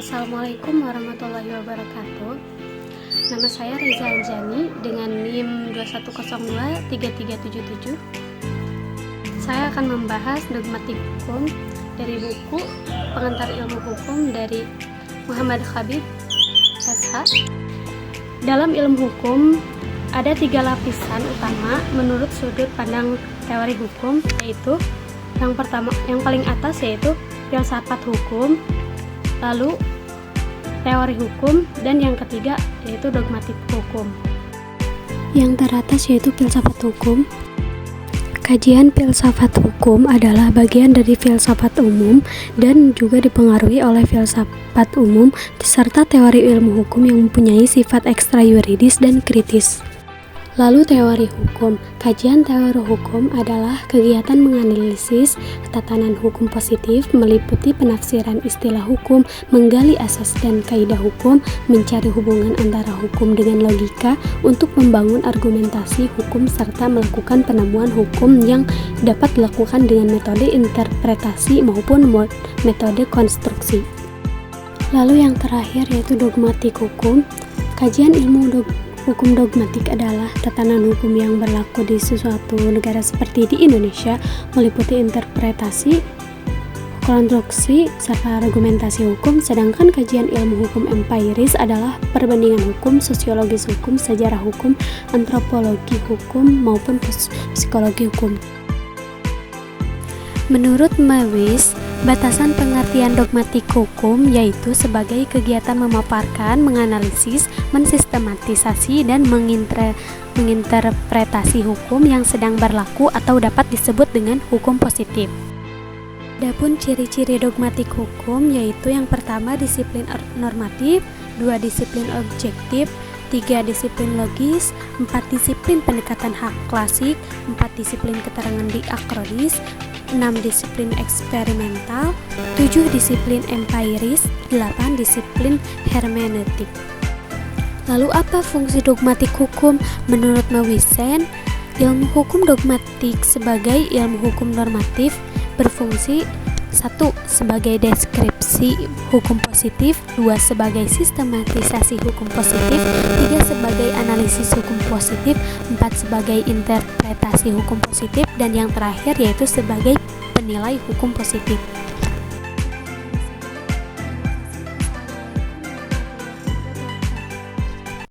Assalamualaikum warahmatullahi wabarakatuh. Nama saya Reza Anjani dengan NIM 21023377. Saya akan membahas dogmatik hukum dari buku Pengantar Ilmu Hukum dari Muhammad Khabib SH. Dalam ilmu hukum ada 3 lapisan utama menurut sudut pandang teori hukum, yaitu yang paling atas yaitu filsafat hukum, lalu teori hukum, dan yang ketiga yaitu dogmatik hukum. Yang teratas yaitu filsafat hukum. Kajian filsafat hukum adalah bagian dari filsafat umum dan juga dipengaruhi oleh filsafat umum serta teori ilmu hukum yang mempunyai sifat ekstra yuridis dan kritis. Lalu teori hukum. Kajian teori hukum adalah kegiatan menganalisis tatanan hukum positif, meliputi penafsiran istilah hukum, menggali asas dan kaidah hukum, mencari hubungan antara hukum dengan logika untuk membangun argumentasi hukum, serta melakukan penemuan hukum yang dapat dilakukan dengan metode interpretasi maupun metode konstruksi. Lalu yang terakhir yaitu dogmatik hukum. Kajian ilmu hukum dogmatik adalah tatanan hukum yang berlaku di suatu negara seperti di Indonesia, meliputi interpretasi, konstruksi, serta argumentasi hukum. Sedangkan kajian ilmu hukum empiris adalah perbandingan hukum, sosiologis hukum, sejarah hukum, antropologi hukum, maupun psikologi hukum. Menurut Mewis, batasan pengertian dogmatik hukum yaitu sebagai kegiatan memaparkan, menganalisis, mensistematisasi, dan menginterpretasi hukum yang sedang berlaku atau dapat disebut dengan hukum positif. Adapun ciri-ciri dogmatik hukum yaitu yang pertama disiplin normatif, 2 disiplin objektif, 3 disiplin logis, 4 disiplin pendekatan hak klasik, 4 disiplin keterangan diakronis, 6 disiplin eksperimental, 7 disiplin empiris, 8 disiplin hermeneutik. Lalu apa fungsi dogmatik hukum? Menurut Mewisen, ilmu hukum dogmatik sebagai ilmu hukum normatif berfungsi 1. Sebagai deskripsi hukum positif, 2. Sebagai sistematisasi hukum positif, 3. Sebagai analisis hukum positif, 4. Sebagai interpretasi hukum positif, dan yang terakhir yaitu sebagai penilai hukum positif.